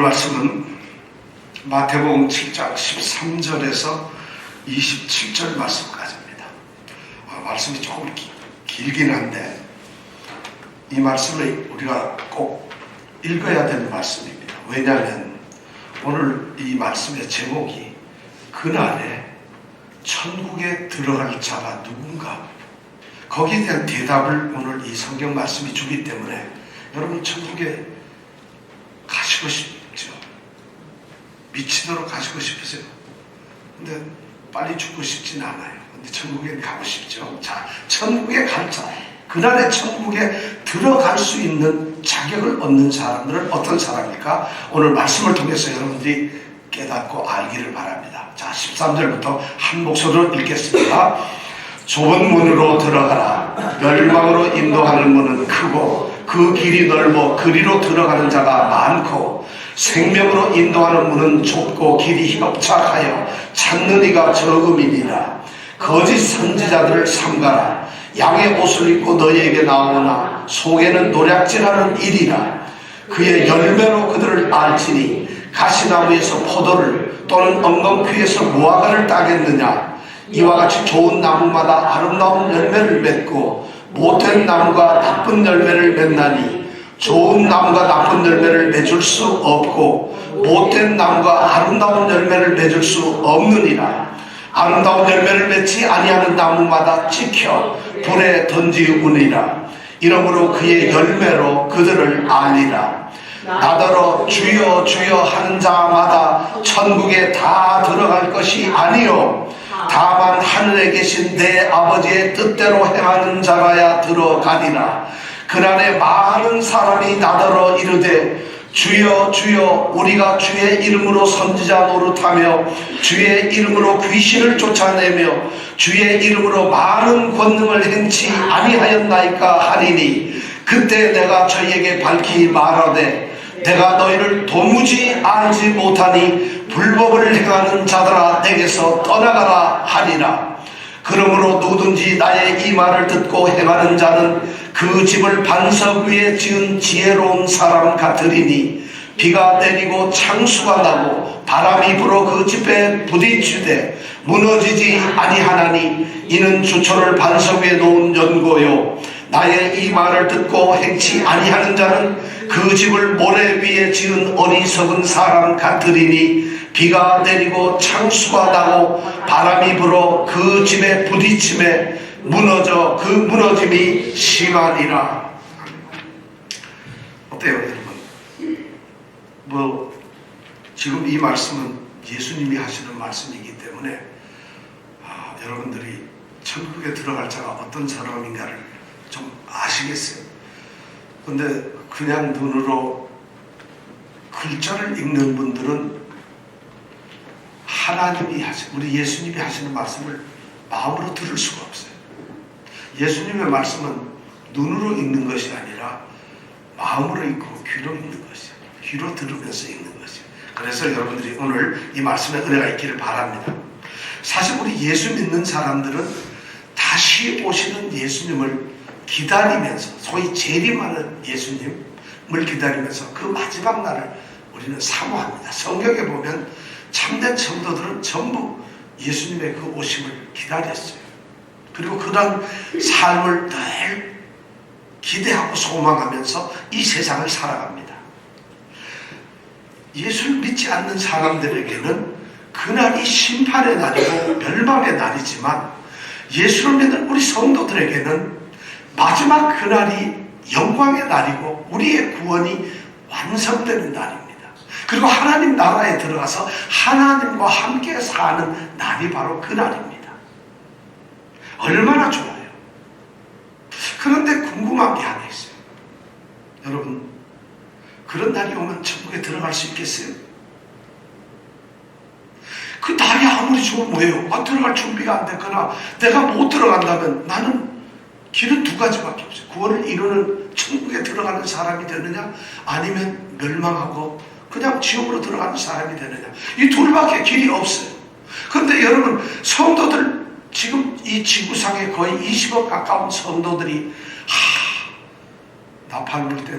오늘 말씀은 마태복음 7장 13절에서 27절 말씀까지입니다. 말씀이 조금 길긴 한데 이 말씀을 우리가 꼭 읽어야 되는 말씀입니다. 왜냐하면 오늘 이 말씀의 제목이 그날에 천국에 들어갈 자가 누군가, 거기에 대한 대답을 오늘 이 성경 말씀이 주기 때문에 여러분 천국에 가시고 싶죠? 미치도록 가시고 싶으세요? 근데 빨리 죽고 싶진 않아요. 근데 천국에 가고 싶죠? 자, 천국에 갈 자, 그날에 천국에 들어갈 수 있는 자격을 얻는 사람들은 어떤 사람일까? 오늘 말씀을 통해서 여러분들이 깨닫고 알기를 바랍니다. 자, 13절부터 한 목소리로 읽겠습니다. 좁은 문으로 들어가라. 멸망으로 인도하는 문은 크고 그 길이 넓어 그리로 들어가는 자가 많고 생명으로 인도하는 문은 좁고 길이 협착하여 찾는 이가 적음이니라. 거짓 선지자들을 삼가라. 양의 옷을 입고 너희에게 나오나 속에는 노략질하는 일이라. 그의 열매로 그들을 알지니 가시나무에서 포도를 또는 엉겅퀴에서 무화과를 따겠느냐. 이와 같이 좋은 나무마다 아름다운 열매를 맺고 못된 나무가 나쁜 열매를 맺나니 좋은 나무가 나쁜 열매를 맺을 수 없고 못된 나무가 아름다운 열매를 맺을 수 없느니라. 아름다운 열매를 맺지 아니하는 나무마다 찍혀 불에 던지우니라. 이러므로 그의 열매로 그들을 알리라. 나더러 주여 주여 하는 자마다 천국에 다 들어갈 것이 아니요 다만 하늘에 계신 내 아버지의 뜻대로 행하는 자라야 들어가리라. 그날에 많은 사람이 나더러 이르되 주여 주여 우리가 주의 이름으로 선지자 노릇하며 주의 이름으로 귀신을 쫓아내며 주의 이름으로 많은 권능을 행치 아니하였나이까 하리니 그때 내가 저희에게 밝히 말하되 내가 너희를 도무지 알지 못하니 불법을 행하는 자들아 내게서 떠나가라 하리라. 그러므로 누구든지 나의 이 말을 듣고 행하는 자는 그 집을 반석 위에 지은 지혜로운 사람 같으리니 비가 내리고 창수가 나고 바람이 불어 그 집에 부딪히되 무너지지 아니하나니 이는 주초를 반석 위에 놓은 연고요. 나의 이 말을 듣고 행치 아니하는 자는 그 집을 모래 위에 지은 어리석은 사람 같으리니 비가 내리고 창수가 나고 바람이 불어 그 집에 부딪힘에 무너져 그 무너짐이 심하니라. 어때요 여러분? 지금 이 말씀은 예수님이 하시는 말씀이기 때문에 여러분들이 천국에 들어갈 자가 어떤 사람인가를 좀 아시겠어요? 근데 그냥 눈으로 글자를 읽는 분들은 하나님이 우리 예수님이 하시는 말씀을 마음으로 들을 수가 없어요. 예수님의 말씀은 눈으로 읽는 것이 아니라 마음으로 읽고 귀로 읽는 것이에요. 귀로 들으면서 읽는 것이에요. 그래서 여러분들이 오늘 이 말씀에 은혜가 있기를 바랍니다. 사실 우리 예수 믿는 사람들은 다시 오시는 예수님을 기다리면서 소위 재림하는 예수님을 기다리면서 그 마지막 날을 우리는 사모합니다. 성경에 보면 참된 성도들은 전부 예수님의 그 오심을 기다렸어요. 그리고 그런 삶을 늘 기대하고 소망하면서 이 세상을 살아갑니다. 예수를 믿지 않는 사람들에게는 그날이 심판의 날이고 멸망의 날이지만 예수를 믿는 우리 성도들에게는 마지막 그날이 영광의 날이고 우리의 구원이 완성되는 날입니다. 그리고 하나님 나라에 들어가서 하나님과 함께 사는 날이 바로 그 날입니다. 얼마나 좋아요. 그런데 궁금한 게 하나 있어요. 여러분, 그런 날이 오면 천국에 들어갈 수 있겠어요? 그 날이 아무리 좋으면 뭐예요? 들어갈 준비가 안 됐거나 내가 못 들어간다면 나는 길은 두 가지밖에 없어요. 구원을 이루는 천국에 들어가는 사람이 되느냐 아니면 멸망하고 그냥 지옥으로 들어가는 사람이 되느냐, 이 둘밖에 길이 없어요. 그런데 여러분, 성도들 지금 이 지구상에 거의 20억 가까운 성도들이 나 밟을 때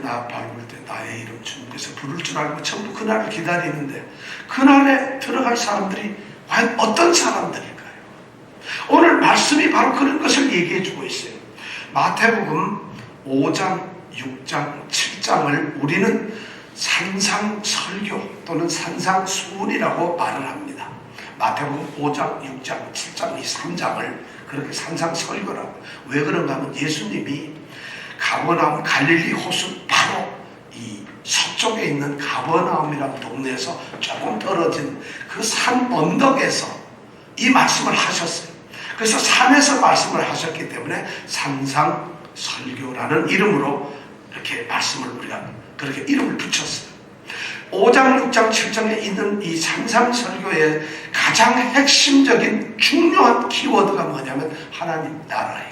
나의 이름 주님께서 부를 줄 알고 전부 그날을 기다리는데 그날에 들어갈 사람들이 과연 어떤 사람들일까요? 오늘 말씀이 바로 그런 것을 얘기해 주고 있어요. 마태복음 5장, 6장, 7장을 우리는 산상설교 또는 산상수훈이라고 말을 합니다. 마태복음 5장, 6장, 7장 이 3장을 그렇게 산상설교라고. 왜 그런가 하면 예수님이 가버나움 갈릴리 호수 바로 이 서쪽에 있는 가버나움이라는 동네에서 조금 떨어진 그 산 언덕에서 이 말씀을 하셨어요. 그래서 산에서 말씀을 하셨기 때문에 산상설교라는 이름으로 이렇게 말씀을 우리가 그렇게 이름을 붙였어요. 5장, 6장, 7장에 있는 이 산상설교의 가장 핵심적인 중요한 키워드가 뭐냐면 하나님 나라예요.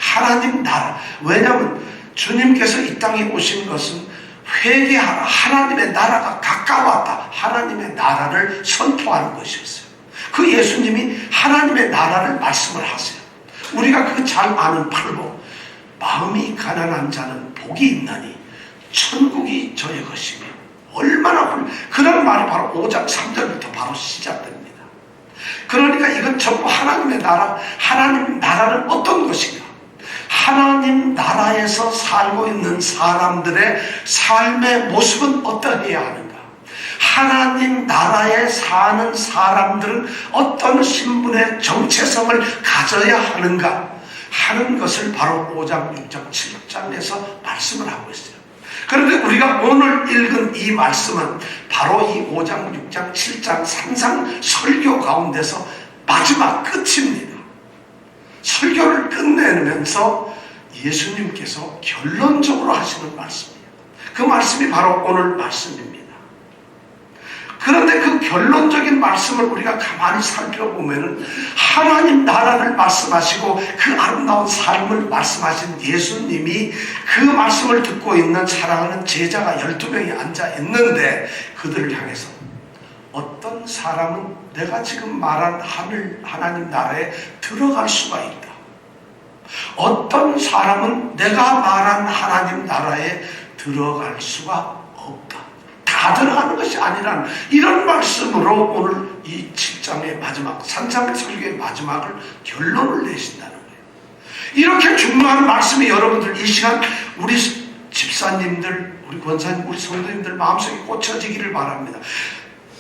하나님 나라. 왜냐하면 주님께서 이 땅에 오신 것은 회개하라. 하나님의 나라가 가까웠다. 하나님의 나라를 선포하는 것이었어요. 그 예수님이 하나님의 나라를 말씀을 하세요. 우리가 그 잘 아는 팔복. 마음이 가난한 자는 복이 있나니 천국이 저의 것이며 얼마나 그런 말이 바로 5장 3절부터 바로 시작됩니다. 그러니까 이건 전부 하나님의 나라. 하나님 나라는 어떤 것인가? 하나님 나라에서 살고 있는 사람들의 삶의 모습은 어떠해야 하는가? 하나님 나라에 사는 사람들은 어떤 신분의 정체성을 가져야 하는가 하는 것을 바로 5장, 6장, 7장에서 말씀을 하고 있어요. 그런데 우리가 오늘 읽은 이 말씀은 바로 이 5장, 6장, 7장 산상설교 가운데서 마지막 끝입니다. 설교를 끝내면서 예수님께서 결론적으로 하시는 말씀이에요. 그 말씀이 바로 오늘 말씀입니다. 그런데 그 결론적인 말씀을 우리가 가만히 살펴보면 하나님 나라를 말씀하시고 그 아름다운 삶을 말씀하신 예수님이 그 말씀을 듣고 있는 사랑하는 제자가 12명이 앉아 있는데 그들을 향해서 어떤 사람은 내가 지금 말한 하나님 나라에 들어갈 수가 있다. 어떤 사람은 내가 말한 하나님 나라에 들어갈 수가 없다. 다 들어가는 것이 아니라는 이런 말씀으로 오늘 이 7장의 마지막 산상설교의 마지막을 결론을 내신다는 거예요. 이렇게 중요한 말씀이 여러분들 이 시간 우리 집사님들, 우리 권사님, 우리 성도님들 마음속에 꽂혀지기를 바랍니다.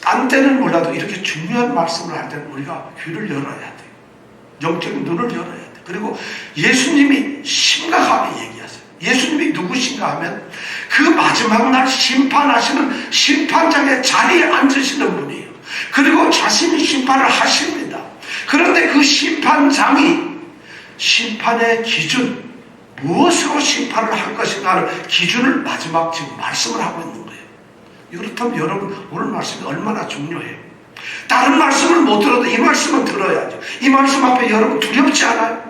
딴 때는 몰라도 이렇게 중요한 말씀을 할 때는 우리가 귀를 열어야 돼요. 영적인 눈을 열어야 돼요. 그리고 예수님이 심각하게 얘기하세요. 예수님이 누구신가 하면 그 마지막 날 심판하시는 심판장의 자리에 앉으시는 분이에요. 그리고 자신이 심판을 하십니다. 그런데 그 심판장이 심판의 기준, 무엇으로 심판을 할 것인가 하는 기준을 마지막 지금 말씀을 하고 있는 거예요. 그렇다면 여러분 오늘 말씀이 얼마나 중요해요. 다른 말씀을 못 들어도 이 말씀은 들어야죠. 이 말씀 앞에 여러분 두렵지 않아요?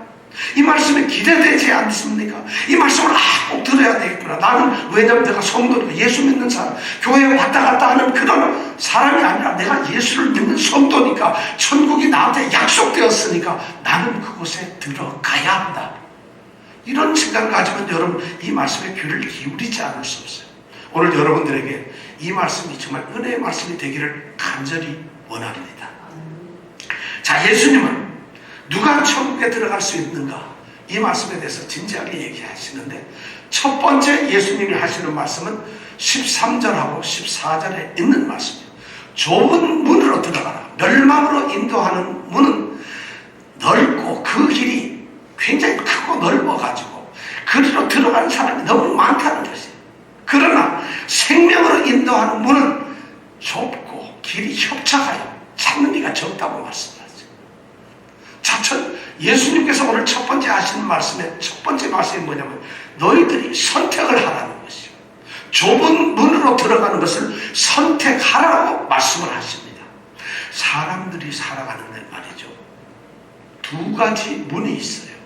이 말씀에 기대되지 않습니까? 이 말씀을 꼭 들어야 되겠구나. 나는 왜냐면 내가 성도니까 예수 믿는 사람, 교회에 왔다 갔다 하는 그런 사람이 아니라 내가 예수를 믿는 성도니까 천국이 나한테 약속되었으니까 나는 그곳에 들어가야 한다. 이런 생각을 가지면 여러분 이 말씀에 귀를 기울이지 않을 수 없어요. 오늘 여러분들에게 이 말씀이 정말 은혜의 말씀이 되기를 간절히 원합니다. 자, 예수님은 누가 천국에 들어갈 수 있는가? 이 말씀에 대해서 진지하게 얘기하시는데 첫 번째 예수님이 하시는 말씀은 13절하고 14절에 있는 말씀이에요. 좁은 문으로 들어가라. 멸망으로 인도하는 문은 넓고 그 길이 굉장히 크고 넓어가지고 그리로 들어가는 사람이 너무 많다는 것이에요. 그러나 생명으로 인도하는 문은 좁고 길이 협착하여 찾는 이가 적다고 말씀하세요. 자, 예수님께서 오늘 첫 번째 하시는 말씀의 첫 번째 말씀이 뭐냐면 너희들이 선택을 하라는 것이요. 좁은 문으로 들어가는 것을 선택하라고 말씀을 하십니다. 사람들이 살아가는데 말이죠. 두 가지 문이 있어요.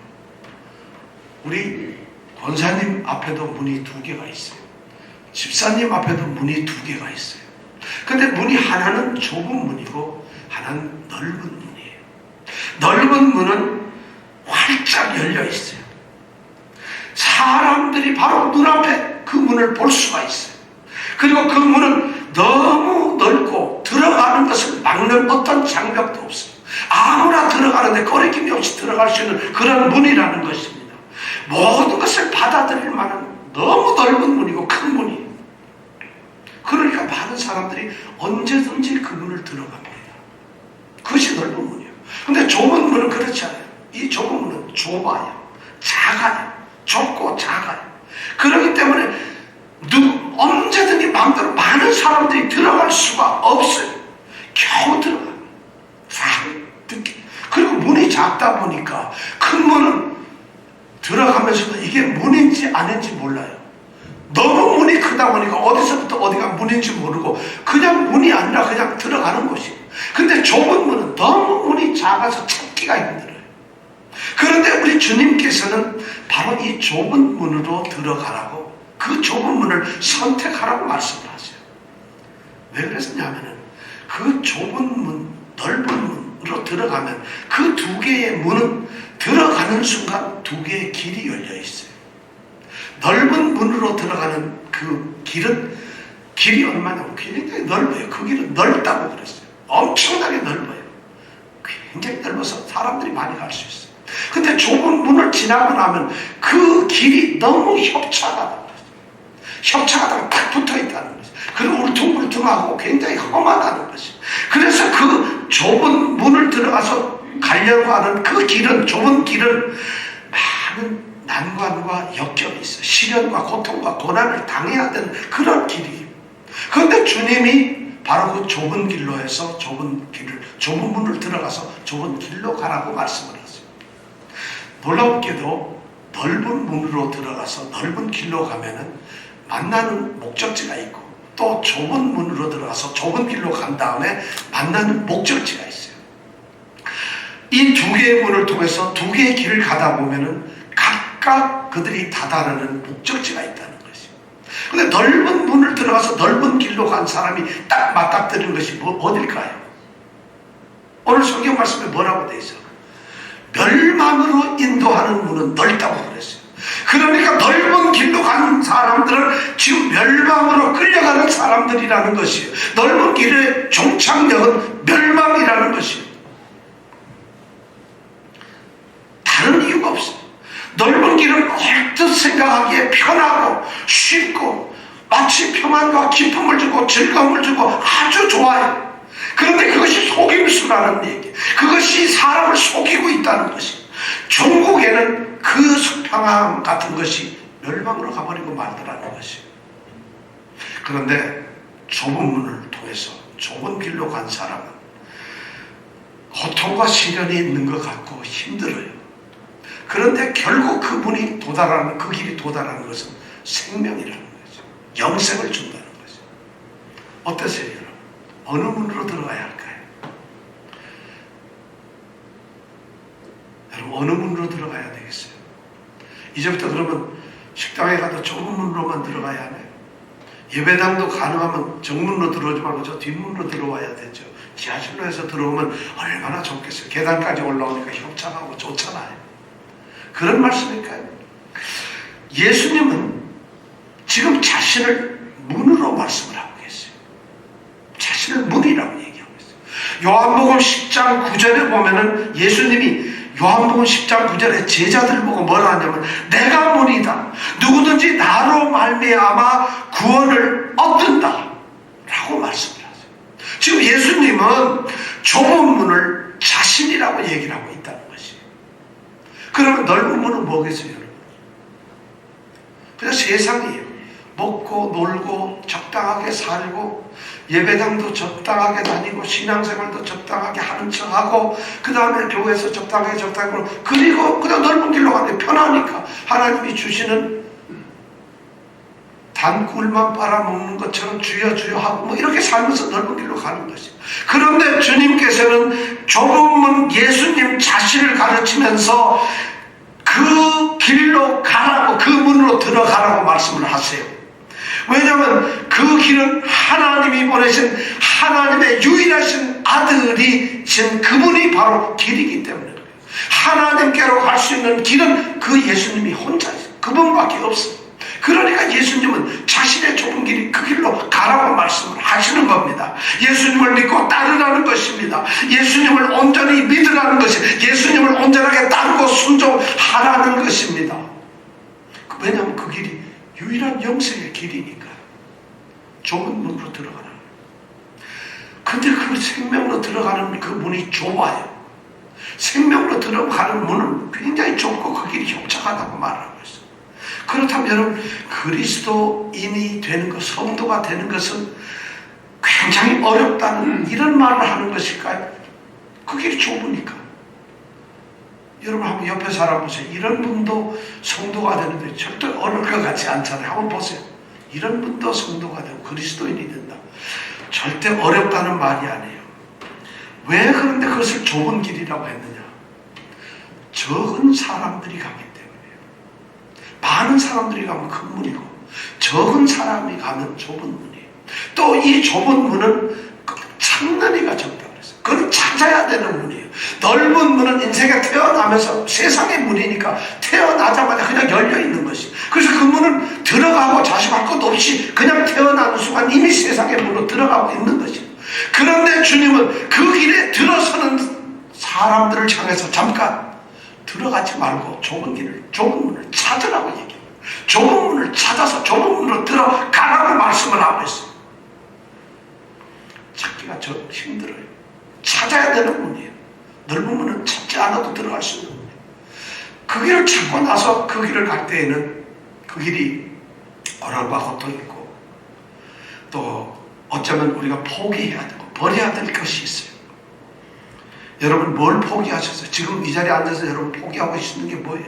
우리 권사님 앞에도 문이 두 개가 있어요. 집사님 앞에도 문이 두 개가 있어요. 근데 문이 하나는 좁은 문이고 하나는 넓은 문이에요. 넓은 문은 활짝 열려 있어요. 사람들이 바로 눈앞에 그 문을 볼 수가 있어요. 그리고 그 문은 너무 넓고 들어가는 것을 막는 어떤 장벽도 없어요. 아무나 들어가는데 거리낌이 없이 들어갈 수 있는 그런 문이라는 것입니다. 모든 것을 받아들일 만한 너무 넓은 문이고 큰 문이에요. 그러니까 많은 사람들이 언제든지 그 문을 들어갑니다. 그것이 넓은 문이에요. 근데 좁은 문은 그렇지 않아요. 이 좁은 문은 좁아요. 작아요. 좁고 작아요. 그렇기 때문에 언제든지 마음대로 많은 사람들이 들어갈 수가 없어요. 겨우 들어가요. 그리고 문이 작다 보니까 큰 문은 들어가면서도 이게 문인지 아닌지 몰라요. 너무 문이 크다 보니까 어디서부터 어디가 문인지 모르고 그냥 문이 아니라 그냥 들어가는 것이에요. 근데 좁은 문은 너무 문이 작아서 찾기가 힘들어요. 그런데 우리 주님께서는 바로 이 좁은 문으로 들어가라고, 그 좁은 문을 선택하라고 말씀을 하세요. 왜 그랬냐면은 그 좁은 문, 넓은 문으로 들어가면 그 두 개의 문은 들어가는 순간 두 개의 길이 열려 있어요. 넓은 문으로 들어가는 그 길이 얼마냐면 굉장히 넓어요. 그 길은 넓다고 그랬어요. 엄청나게 넓어요. 굉장히 넓어서 사람들이 많이 갈 수 있어요. 근데 좁은 문을 지나고 나면 그 길이 너무 협착하다는 거죠. 협착하다가 딱 붙어 있다는 거죠. 그리고 울퉁불퉁하고 굉장히 험하다는 거죠. 그래서 그 좁은 문을 들어가서 가려고 하는 그 길은, 좁은 길은 많은 난관과 역경이 있어요. 시련과 고통과 고난을 당해야 되는 그런 길이에요. 그런데 주님이 바로 그 좁은 길로 해서 좁은 문을 들어가서 좁은 길로 가라고 말씀을 하세요. 놀랍게도 넓은 문으로 들어가서 넓은 길로 가면은 만나는 목적지가 있고, 또 좁은 문으로 들어가서 좁은 길로 간 다음에 만나는 목적지가 있어요. 이 두 개의 문을 통해서 두 개의 길을 가다 보면은 각각 그들이 다다르는 목적지가 있다는 것이죠. 근데 넓은 문을 들어가서 넓은 길로 간 사람이 딱 맞닥뜨리는 것이 어딜까요? 오늘 성경 말씀에 뭐라고 되어 있어요? 멸망으로 인도하는 문은 넓다고 그랬어요. 그러니까 넓은 길로 가는 사람들은 지금 멸망으로 끌려가는 사람들이라는 것이에요. 넓은 길의 종착역은 멸망이라는 것이에요. 다른 이유가 없어요. 넓은 길은 얼뜻 생각하기에 편하고 쉽고 마치 평안과 기쁨을 주고 즐거움을 주고 아주 좋아요. 그런데 그것이 속임수라는 얘기, 그것이 사람을 속이고 있다는 것이, 종국에는 그 수평함 같은 것이 멸망으로 가버리고 말더라는 것이에요. 그런데 좁은 문을 통해서 좁은 길로 간 사람은 고통과 시련이 있는 것 같고 힘들어요. 그런데 결국 그 문이 도달하는, 그 길이 도달하는 것은 생명이라는 거죠. 영생을 준다는 거죠. 어떠세요, 여러분? 어느 문으로 들어가야 할까요? 여러분, 어느 문으로 들어가야 되겠어요? 이제부터 그러면 식당에 가도 좁은 문으로만 들어가야 하나요? 예배당도 가능하면 정문으로 들어오지 말고 저 뒷문으로 들어와야 되죠. 지하실로 해서 들어오면 얼마나 좋겠어요. 계단까지 올라오니까 협착하고 좋잖아요. 그런 말씀일까요? 예수님은 지금 자신을 문으로 말씀을 하고 계세요. 자신을 문이라고 얘기하고 있어요. 요한복음 10장 9절에 보면은 예수님이 요한복음 10장 9절에 제자들을 보고 뭐라 하냐면 내가 문이다. 누구든지 나로 말미암아 구원을 얻는다 라고 말씀을 하세요. 지금 예수님은 좁은 문을 자신이라고 얘기를 하고 있다는 것이에요. 그러면 넓은 문은 뭐겠어요, 여러분? 그냥 세상이에요. 먹고 놀고 적당하게 살고 예배당도 적당하게 다니고 신앙생활도 적당하게 하는 척하고 그 다음에 교회에서 적당하게 그리고 그냥 넓은 길로 가는데 편하니까 하나님이 주시는 단꿀만 빨아먹는 것처럼 주여 주여 하고 뭐 이렇게 살면서 넓은 길로 가는 것이에요. 그런데 주님께서는 좁은 문 예수님 자신을 가르치면서 그 길로 가라고, 그 문으로 들어가라고 말씀을 하세요. 왜냐하면 그 길은 하나님이 보내신 하나님의 유일하신 아들이 신 그분이 바로 길이기 때문에 그래요. 하나님께로 갈 수 있는 길은 그 예수님이 혼자 있어요. 그분밖에 없어. 그러니까 예수님은 자신의 좁은 길이 그 길로 가라고 말씀을 하시는 겁니다. 예수님을 믿고 따르라는 것입니다. 예수님을 온전히 믿으라는 것이, 예수님을 온전하게 따르고 순종하라는 것입니다. 왜냐하면 그 길이 유일한 영생의 길이니까. 좁은 문으로 들어가라. 근데 그 생명으로 들어가는 그 문이 좁아요. 생명으로 들어가는 문은 굉장히 좁고 그 길이 협착하다고 말하고 있어요. 그렇다면 여러분, 그리스도인이 되는 것, 성도가 되는 것은 굉장히 어렵다는 이런 말을 하는 것일까요? 그 길이 좁으니까. 여러분 한번 옆에 사람 보세요. 이런 분도 성도가 되는데 절대 어려울 것 같지 않잖아요. 한번 보세요. 이런 분도 성도가 되고 그리스도인이 된다. 절대 어렵다는 말이 아니에요. 왜 그런데 그것을 좁은 길이라고 했느냐? 적은 사람들이 가기 때문이에요. 많은 사람들이 가면 큰 문이고 적은 사람이 가면 좁은 문이에요. 또 이 좁은 문은 찾는 이가 적다 그랬어요. 그걸 찾아야 되는 문이에요. 넓은 문은 인생에 태어나면서 세상의 문이니까 태어나자마자 그냥 열려있는 것이. 그래서 그 문을 들어가고 자식할 것 없이 그냥 태어나는 순간 이미 세상의 문으로 들어가고 있는 것이에요. 그런데 주님은 그 길에 들어서는 사람들을 향해서 잠깐 들어가지 말고 좁은 문을 찾으라고 얘기해요. 좁은 문을 찾아서 좁은 문으로 들어가라고 말씀을 하고 있어요. 찾기가 좀 힘들어요. 찾아야 되는 문이에요. 넓은 문은 찾지 않아도 들어갈 수 있는 문이에요. 그 길을 찾고 나서 그 길을 갈 때에는 그 길이 고난과 고통이 있고 또 어쩌면 우리가 포기해야 되고 버려야 될 것이 있어요. 여러분 뭘 포기하셨어요? 지금 이 자리에 앉아서 여러분 포기하고 계시는 게 뭐예요?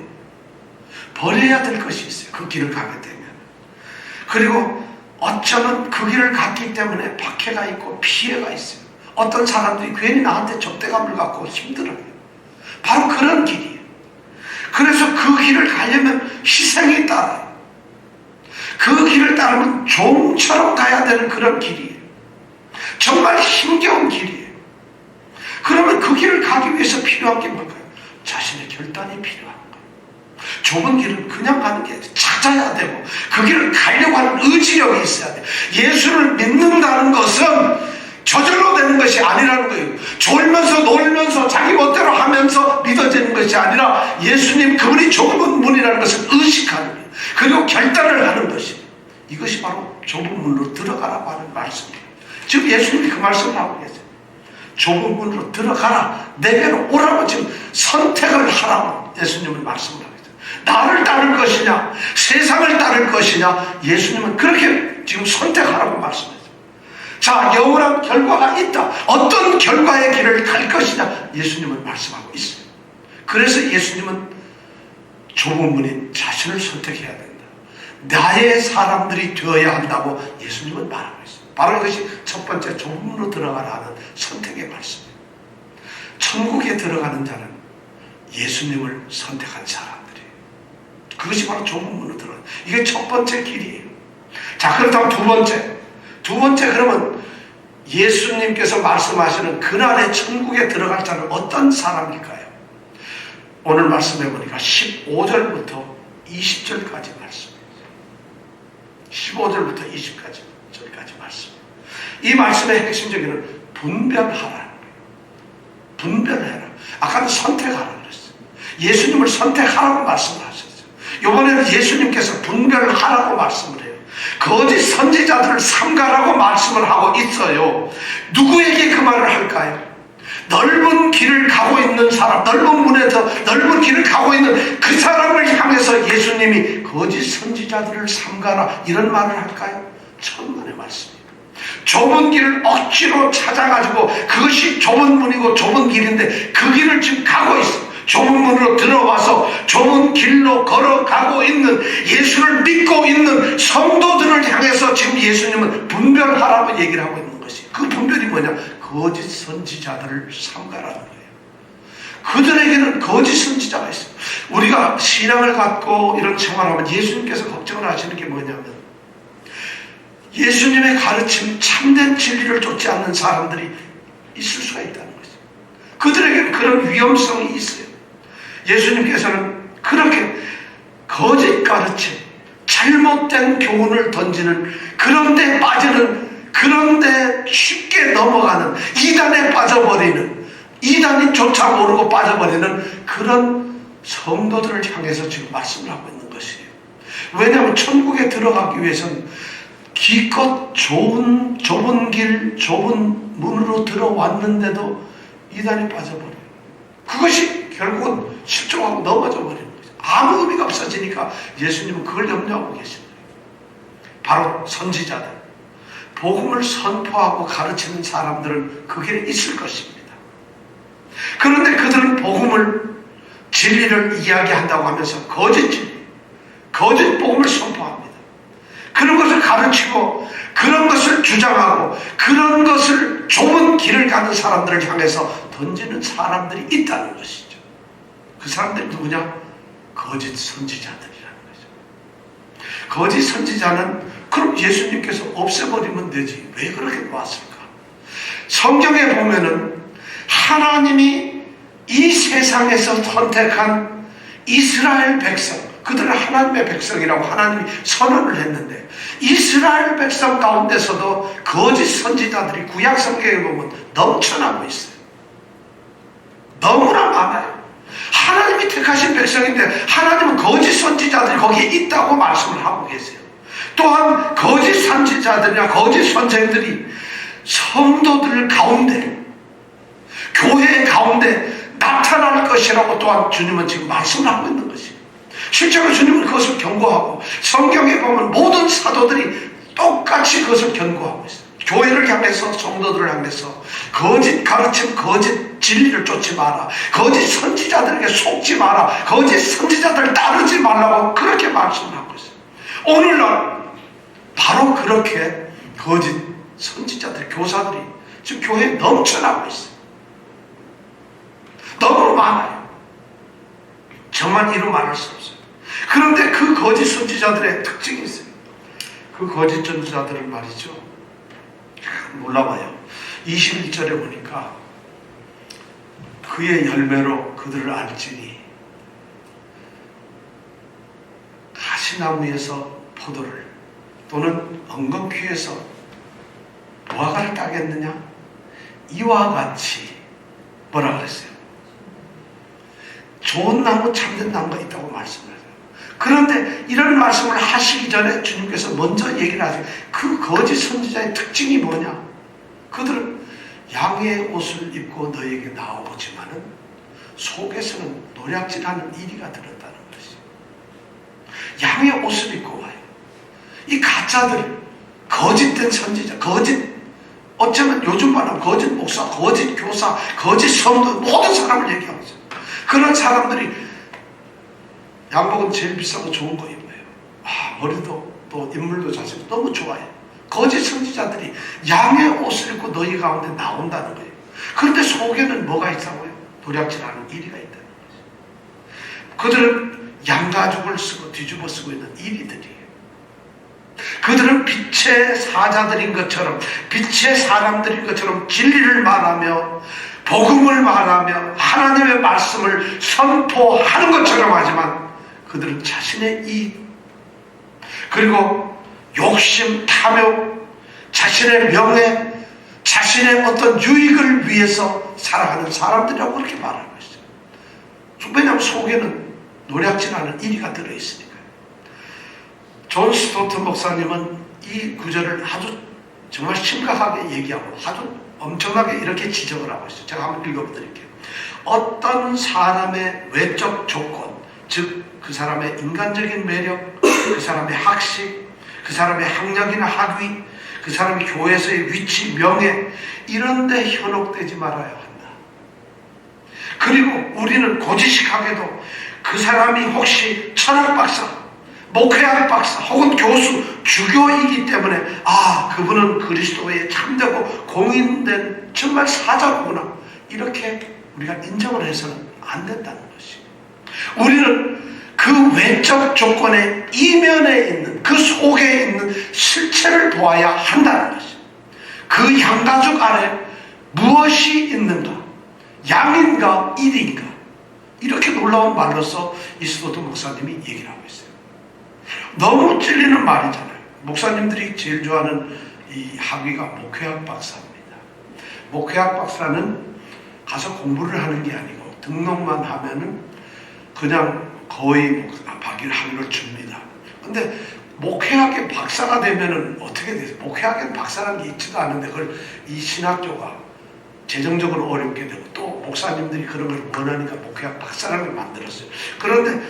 버려야 될 것이 있어요. 그 길을 가게 되면. 그리고 어쩌면 그 길을 갔기 때문에 박해가 있고 피해가 있어요. 어떤 사람들이 괜히 나한테 적대감을 갖고 힘들어요. 바로 그런 길이에요. 그래서 그 길을 가려면 희생이 따라요. 그 길을 따르면 종처럼 가야 되는 그런 길이에요. 정말 힘겨운 길이에요. 그러면 그 길을 가기 위해서 필요한 게 뭘까요? 자신의 결단이 필요한 거예요. 좁은 길은 그냥 가는 게 아니라 찾아야 되고 그 길을 가려고 하는 의지력이 있어야 돼요. 예수를 믿는다는 것은 저절로 되는 것이 아니라는 거예요. 졸면서 놀면서 자기 멋대로 하면서 믿어지는 것이 아니라 예수님 그분이 좁은 문이라는 것을 의식하는 거예요. 그리고 결단을 하는 것이에요. 이것이 바로 좁은 문으로 들어가라고 하는 말씀이에요. 지금 예수님이 그 말씀을 하고 계세요. 좁은 문으로 들어가라. 내게로 오라고 지금 선택을 하라고 예수님은 말씀을 하고 있어요. 나를 따를 것이냐 세상을 따를 것이냐 예수님은 그렇게 지금 선택하라고 말씀했어요. 자, 영원한 결과가 있다. 어떤 결과의 길을 갈 것이냐 예수님은 말씀하고 있어요. 그래서 예수님은 좁은 문인 자신을 선택해야 된다. 나의 사람들이 되어야 한다고 예수님은 말하고 있어요. 바로 이것이 첫 번째 좁은 문으로 들어가라는 선택의 말씀이에요. 천국에 들어가는 자는 예수님을 선택한 사람들이에요. 그것이 바로 좁은 문으로 들어가는 이게 첫 번째 길이에요. 자, 그렇다면 두 번째 그러면 예수님께서 말씀하시는 그날의 천국에 들어갈 자는 어떤 사람일까요? 오늘 말씀해 보니까 15절부터 20절까지 말씀입니다. 15절부터 20절까지 말씀. 이 말씀의 핵심적인 분별하라는 거예요. 분별해라. 아까도 선택하라고 그랬어요. 예수님을 선택하라고 말씀을 하셨어요. 이번에는 예수님께서 분별하라고 말씀을 해요. 거짓 선지자들을 삼가라고 말씀을 하고 있어요. 누구에게 그 말을 할까요? 넓은 길을 가고 있는 사람, 넓은 문에서 넓은 길을 가고 있는 그 사람을 향해서 예수님이 거짓 선지자들을 삼가라 이런 말을 할까요? 천만의 말씀입니다. 좁은 길을 억지로 찾아가지고 그것이 좁은 문이고 좁은 길인데 그 길을 지금 가고 있어요. 좁은 문으로 들어와서 좁은 길로 걸어가고 있는 예수를 믿고 있는 성도들을 향해서 지금 예수님은 분별하라고 얘기를 하고 있는 것이 그 분별이 뭐냐? 거짓 선지자들을 삼가라는 거예요. 그들에게는 거짓 선지자가 있어요. 우리가 신앙을 갖고 이런 생활하면 예수님께서 걱정을 하시는 게 뭐냐면 예수님의 가르침 참된 진리를 쫓지 않는 사람들이 있을 수가 있다는 거죠. 그들에게는 그런 위험성이 있어요. 예수님께서는 그렇게 거짓 가르침, 잘못된 교훈을 던지는, 그런데 빠지는, 그런데 쉽게 넘어가는, 이단에 빠져버리는, 이단이 조차 모르고 빠져버리는 그런 성도들을 향해서 지금 말씀을 하고 있는 것이에요. 왜냐하면 천국에 들어가기 위해서는 기껏 좁은 길, 좁은 문으로 들어왔는데도 이단이 빠져버려요. 그것이 결국은 실종하고 넘어져 버리는 거죠. 아무 의미가 없어지니까 예수님은 그걸 염려하고 계신 거예요. 바로 선지자들, 복음을 선포하고 가르치는 사람들은 그 길에 있을 것입니다. 그런데 그들은 복음을, 진리를 이야기한다고 하면서 거짓 진리, 거짓 복음을 선포합니다. 그런 것을 가르치고 그런 것을 주장하고 그런 것을 좁은 길을 가는 사람들을 향해서 던지는 사람들이 있다는 것이죠. 그 사람들이 누구냐? 거짓 선지자들이라는 거죠. 거짓 선지자는 그럼 예수님께서 없애버리면 되지, 왜 그렇게 놓았을까? 성경에 보면은 하나님이 이 세상에서 선택한 이스라엘 백성, 그들은 하나님의 백성이라고 하나님이 선언을 했는데, 이스라엘 백성 가운데서도 거짓 선지자들이 구약 성경에 보면 넘쳐나고 있어요. 너무나 많아요. 하나님이 택하신 백성인데 하나님은 거짓 선지자들이 거기에 있다고 말씀을 하고 계세요. 또한 거짓 선지자들이나 거짓 선생들이 성도들 가운데, 교회 가운데 나타날 것이라고 또한 주님은 지금 말씀을 하고 있는 것이에요. 실제로 주님은 그것을 경고하고, 성경에 보면 모든 사도들이 똑같이 그것을 경고하고 있어요. 교회를 향해서, 성도들을 향해서 거짓 가르침, 거짓 진리를 쫓지 마라, 거짓 선지자들에게 속지 마라, 거짓 선지자들을 따르지 말라고 그렇게 말씀을 하고 있어요. 오늘날 바로 그렇게 거짓 선지자들, 교사들이 지금 교회에 넘쳐나고 있어요. 너무 많아요. 저만 이루 말할 수 없어요. 그런데 그 거짓 선지자들의 특징이 있어요. 그 거짓 선지자들은 말이죠, 몰라봐요. 21절에 보니까 그의 열매로 그들을 알지니 가시나무에서 포도를 또는 엉겅퀴에서 무화과를 따겠느냐? 이와 같이 뭐라 그랬어요? 좋은 나무, 참된 나무가 있다고 말씀을 해요. 그런데 이런 말씀을 하시기 전에 주님께서 먼저 얘기를 하세요. 그 거짓 선지자의 특징이 뭐냐? 그들은 양의 옷을 입고 너에게 나오지만은 속에서는 노략질하는 이리가 들었다는 것이죠. 양의 옷을 입고 와요. 이 가짜들, 거짓된 선지자, 어쩌면 요즘 말하면 거짓 목사, 거짓 교사, 거짓 성도, 모든 사람을 얘기하고 있어요. 그런 사람들이 양복은 제일 비싸고 좋은 거 입어요. 머리도 또 인물도 자세도 너무 좋아요. 거짓 선지자들이 양의 옷을 입고 너희 가운데 나온다는 거예요. 그런데 속에는 뭐가 있다고요? 도략질하는 이리가 있다는 거죠. 그들은 양가죽을 쓰고 뒤집어 쓰고 있는 이리들이에요. 그들은 빛의 사자들인 것처럼, 빛의 사람들인 것처럼 진리를 말하며 복음을 말하며 하나님의 말씀을 선포하는 것처럼 하지만 그들은 자신의 이익, 그리고 욕심, 탐욕, 자신의 명예, 자신의 어떤 유익을 위해서 살아가는 사람들이라고 그렇게 말하는 것이죠. 왜냐하면 속에는 노략질하는 이리가 들어있으니까요. 존 스토트 목사님은 이 구절을 아주 정말 심각하게 얘기하고 아주 엄청나게 이렇게 지적을 하고 있어요. 제가 한번 읽어드릴게요. 어떤 사람의 외적 조건, 즉 그 사람의 인간적인 매력, 그 사람의 학식, 그 사람의 학력이나 학위, 그 사람의 교회에서의 위치, 명예, 이런 데 현혹되지 말아야 한다. 그리고 우리는 고지식하게도 그 사람이 혹시 철학 박사, 목회학 박사, 혹은 교수, 주교이기 때문에 그분은 그리스도의 참되고 공인된 정말 사자구나, 이렇게 우리가 인정을 해서는 안 된다는 것이. 우리는 그 외적 조건의 이면에 있는, 그 속에 있는 실체를 보아야 한다는 것이. 그 양가죽 안에 무엇이 있는가? 양인가 일인가? 이렇게 놀라운 말로서 이스도트 목사님이 얘기를 하고 있어요. 너무 찔리는 말이잖아요. 목사님들이 제일 좋아하는 이 학위가 목회학 박사입니다. 목회학 박사는 가서 공부를 하는 게 아니고 등록만 하면은 그냥 거의 학위를 줍니다. 근데 목회학의 박사가 되면은 어떻게 돼요? 목회학의 박사라는 게 있지도 않은데 그걸 이 신학교가 재정적으로 어렵게 되고 또 목사님들이 그런 걸 원하니까 목회학 박사라는 걸 만들었어요. 그런데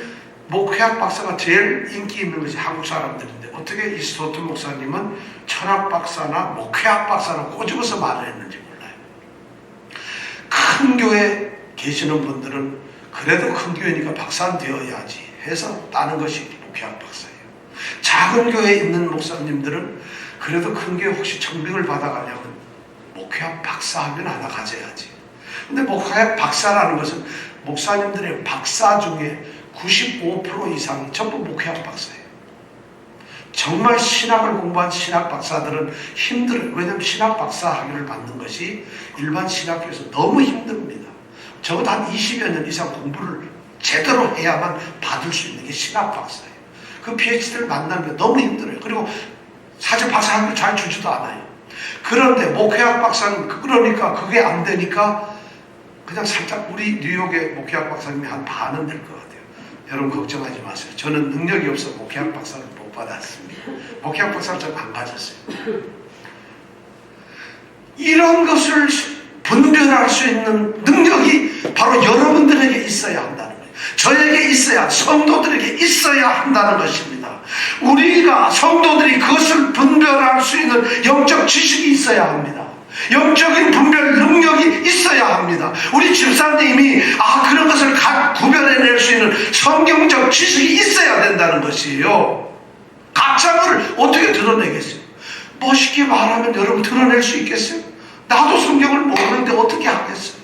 목회학 박사가 제일 인기 있는 것이 한국 사람들인데 어떻게 이스도트 목사님은 철학 박사나 목회학 박사나 꼬집어서 말을 했는지 몰라요. 큰 교회 계시는 분들은 그래도 큰 교회니까 박사는 되어야지 해서 따는 것이 목회학 박사예요. 작은 교회에 있는 목사님들은 그래도 큰 교회 혹시 청빙을 받아가려면 목회학 박사학위는 하나 가져야지. 근데 목회학 박사라는 것은 목사님들의 박사 중에 95% 이상이 전부 목회학 박사예요. 정말 신학을 공부한 신학 박사들은 힘들어요. 왜냐하면 신학 박사 학위를 받는 것이 일반 신학교에서 너무 힘듭니다. 적어도 한 20여 년 이상 공부를 제대로 해야만 받을 수 있는 게 신학 박사예요. 그 PhD를 만나는 게 너무 힘들어요. 그리고 사실 박사 학위를 잘 주지도 않아요. 그런데 목회학 박사는 그러니까 그게 안 되니까 그냥 살짝 우리 뉴욕의 목회학 박사님이 한 반은 될 것 같아요. 여러분 걱정하지 마세요. 저는 능력이 없어 목회학 박사를 못 받았습니다. 목회학 박사를 저는 안 가졌어요. 이런 것을 분별할 수 있는 능력이 바로 여러분들에게 있어야 한다는 거예요. 저에게 있어야, 성도들에게 있어야 한다는 것입니다. 우리가 성도들이 그것을 분별할 수 있는 영적 지식이 있어야 합니다. 영적인 분별 능력이 있어야 합니다. 우리 집사님이 그런 것을 구별해낼 수 있는 성경적 지식이 있어야 된다는 것이에요. 가짜를 어떻게 드러내겠어요? 멋있게 말하면 여러분 드러낼 수 있겠어요? 나도 성경을 모르는데 어떻게 하겠어요?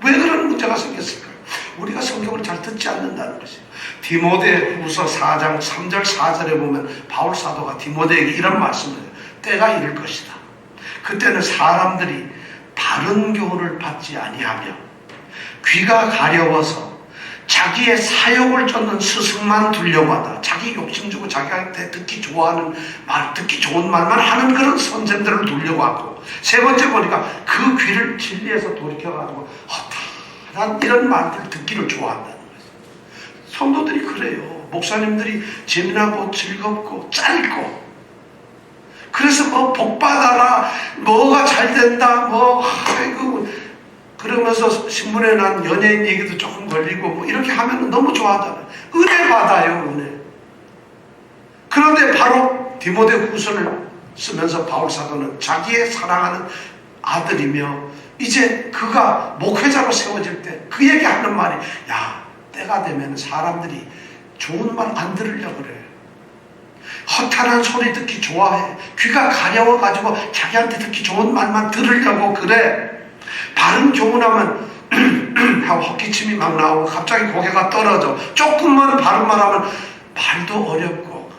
왜 그런 문제가 생겼을까요? 우리가 성경을 잘 듣지 않는다는 것이에요. 디모데후서 4장 3절 4절에 보면 바울 사도가 디모데에게 이런 말씀을 해요. 때가 이를 것이다. 그때는 사람들이 바른 교훈을 받지 아니하며 귀가 가려워서 자기의 사욕을 쫓는 스승만 두려고 하다. 자기 욕심 주고 자기한테 듣기 좋아하는 말, 듣기 좋은 말만 하는 그런 선생들을 두려고 하고, 세 번째 보니까 그 귀를 진리에서 돌이켜가지고 난 이런 말들 듣기를 좋아한다는 거죠. 성도들이 그래요. 목사님들이 재미나고 즐겁고 짧고, 그래서 뭐 복받아라, 뭐가 잘 된다, 아이고, 그러면서 신문에 난 연예인 얘기도 조금 걸리고 뭐 이렇게 하면 너무 좋아하잖아요. 은혜 받아요, 은혜. 그런데 바로 디모데후서를 쓰면서 바울 사도는 자기의 사랑하는 아들이며 이제 그가 목회자로 세워질 때 그에게 하는 말이, 야, 때가 되면 사람들이 좋은 말 안 들으려고 그래. 허탄한 소리 듣기 좋아해. 귀가 가려워가지고 자기한테 듣기 좋은 말만 들으려고 그래. 바른 교훈하면 하고 헛기침이 막 나오고 갑자기 고개가 떨어져. 조금만 바른 말하면 말도 어렵고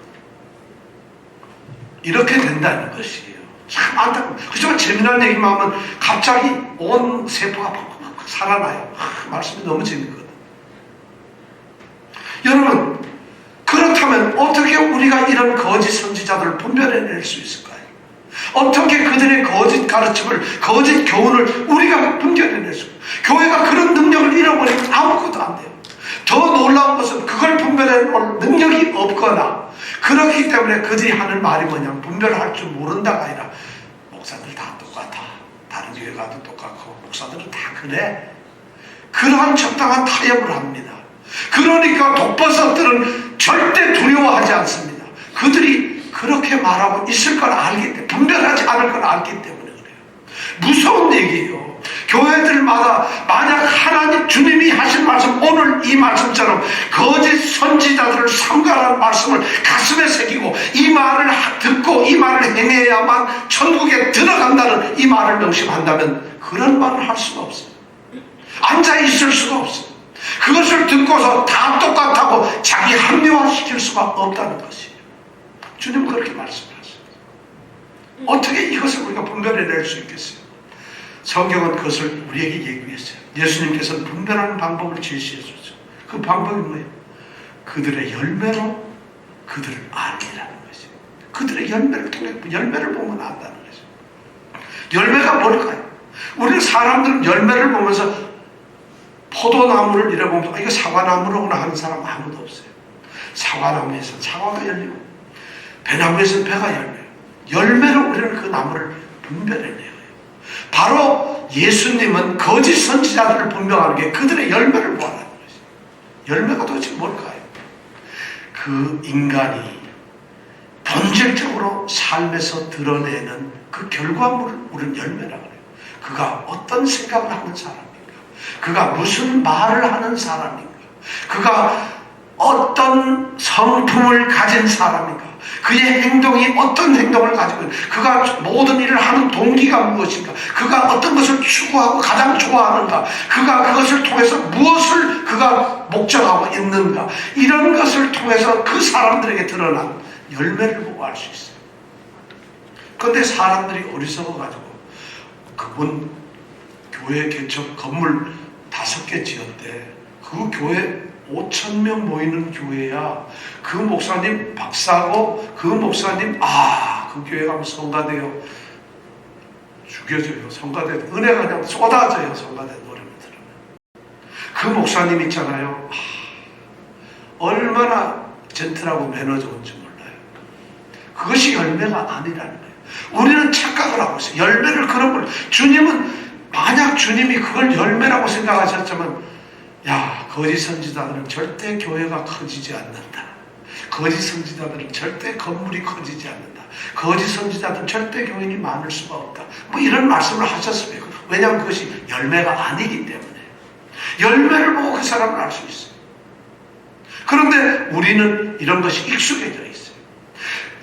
이렇게 된다는 것이에요. 참 안타깝고, 그렇지만 재미난 얘기만 하면 갑자기 온 세포가 팍팍 살아나요. 말씀이 너무 재밌거든. 여러분, 그렇다면 어떻게 우리가 이런 거짓 선지자들을 분별해낼 수 있을까요? 어떻게 그들의 거짓 가르침을, 거짓 교훈을 우리가 분별해낼 수 있을까요? 교회가 그런 능력을 잃어버리면 아무것도 안 돼요. 더 놀라운 것은 그걸 분별해낼 능력이 없거나, 그렇기 때문에 그들이 하는 말이 뭐냐면 분별할 줄 모른다가 아니라 목사들 다 똑같아. 다른 교회 가도 똑같고 목사들은 다 그래. 그러한 적당한 타협을 합니다. 그러니까 독버섯들은 절대 두려워하지 않습니다. 그들이 그렇게 말하고 있을 걸 알기 때문에, 분별하지 않을 걸 알기 때문에 그래요. 무서운 얘기예요. 교회들마다 만약 하나님 주님이 하신 말씀, 오늘 이 말씀처럼 거짓 선지자들을 삼가라는 말씀을 가슴에 새기고 이 말을 듣고 이 말을 행해야만 천국에 들어간다는 이 말을 명심한다면 그런 말을 할 수가 없어요. 앉아 있을 수가 없어요. 그것을 듣고서 다 똑같다고 자기 합리화시킬 수가 없다는 것이에요. 주님은 그렇게 말씀하셨어요. 어떻게 이것을 우리가 분별해낼 수 있겠어요? 성경은 그것을 우리에게 얘기했어요. 예수님께서는 분별하는 방법을 제시해 줬죠. 그 방법이 뭐예요? 그들의 열매로 그들을 알리라는 것이에요. 그들의 열매를 통해 열매를 보면 안다는 것이에요. 열매가 뭘까요? 우리는 사람들은 열매를 보면서 포도나무를 이래 보면서 이거 사과나무로구나 하는 사람 아무도 없어요. 사과나무에서는 사과가 열리고 배나무에서는 배가 열려요. 열매로 우리는 그 나무를 분별해내요. 바로 예수님은 거짓 선지자들을 분별하는 게 그들의 열매를 보아라는 것이에요. 열매가 도대체 뭘까요? 그 인간이 본질적으로 삶에서 드러내는 그 결과물을 우리는 열매라고 해요. 그가 어떤 생각을 하는 사람인가? 그가 무슨 말을 하는 사람인가? 그가 어떤 성품을 가진 사람인가? 그의 행동이 어떤 행동을 가지고 있는가? 그가 모든 일을 하는 동기가 무엇인가? 그가 어떤 것을 추구하고 가장 좋아하는가? 그가 그것을 통해서 무엇을 그가 목적하고 있는가? 이런 것을 통해서 그 사람들에게 드러난 열매를 보고 알 수 있어요. 그런데 사람들이 어리석어가지고 그분 교회 개척 건물 5개 지었대. 그 교회 5,000명 모이는 교회야. 그 목사님 박사고 그 목사님 그 교회 가면 성가대요. 죽여져요. 성가대 은혜가 그냥 쏟아져요. 성가대 노래를 들으면. 그 목사님 있잖아요. 얼마나 젠틀하고 매너 좋은지 몰라요. 그것이 열매가 아니라는 거예요. 우리는 착각을 하고 있어요. 열매를 그런 걸 주님은 만약 주님이 그걸 열매라고 생각하셨지만 거짓 선지자들은 절대 교회가 커지지 않는다. 거짓 선지자들은 절대 건물이 커지지 않는다. 거짓 선지자들은 절대 교인이 많을 수가 없다. 이런 말씀을 하셨어요. 왜냐하면 그것이 열매가 아니기 때문에. 열매를 보고 그 사람을 알 수 있어요. 그런데 우리는 이런 것이 익숙해져 있어요.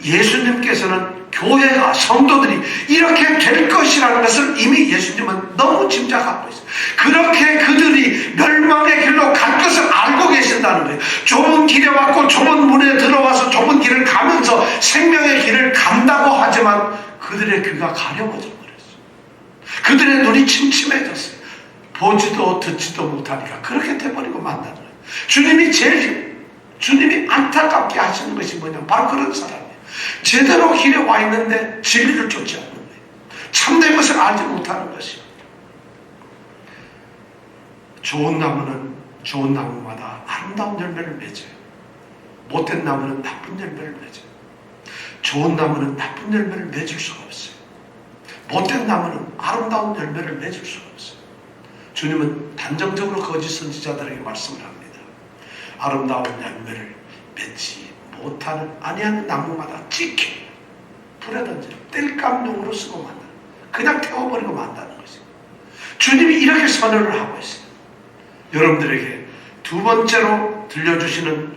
예수님께서는 교회가 성도들이 이렇게 될 것이라는 것을 이미 예수님은 너무 짐작하고 있어요. 그렇게 그들이 멸망의 길로 갈 것을 알고 계신다는 거예요. 좁은 길에 왔고 좁은 문에 들어와서 좁은 길을 가면서 생명의 길을 간다고 하지만 그들의 귀가 가려워져 버렸어요. 그들의 눈이 침침해졌어요. 보지도 듣지도 못하니까 그렇게 돼버리고 만다는 거예요. 주님이 안타깝게 하시는 것이 뭐냐? 바로 그런 사람이에요. 제대로 길에 와 있는데 진리를 쫓지 않는 거예요. 참된 것을 알지 못하는 것이요. 좋은 나무는 좋은 나무마다 아름다운 열매를 맺어요. 못된 나무는 나쁜 열매를 맺어요. 좋은 나무는 나쁜 열매를 맺을 수가 없어요. 못된 나무는 아름다운 열매를 맺을 수가 없어요. 주님은 단정적으로 거짓 선지자들에게 말씀을 합니다. 아름다운 열매를 맺지 못하는 아니하는 나무마다 찍혀 불에 던져 땔감용으로 쓰고 만다. 그냥 태워버리고 만다는 것이죠. 주님이 이렇게 선언을 하고 있어요. 여러분들에게 두 번째로 들려주시는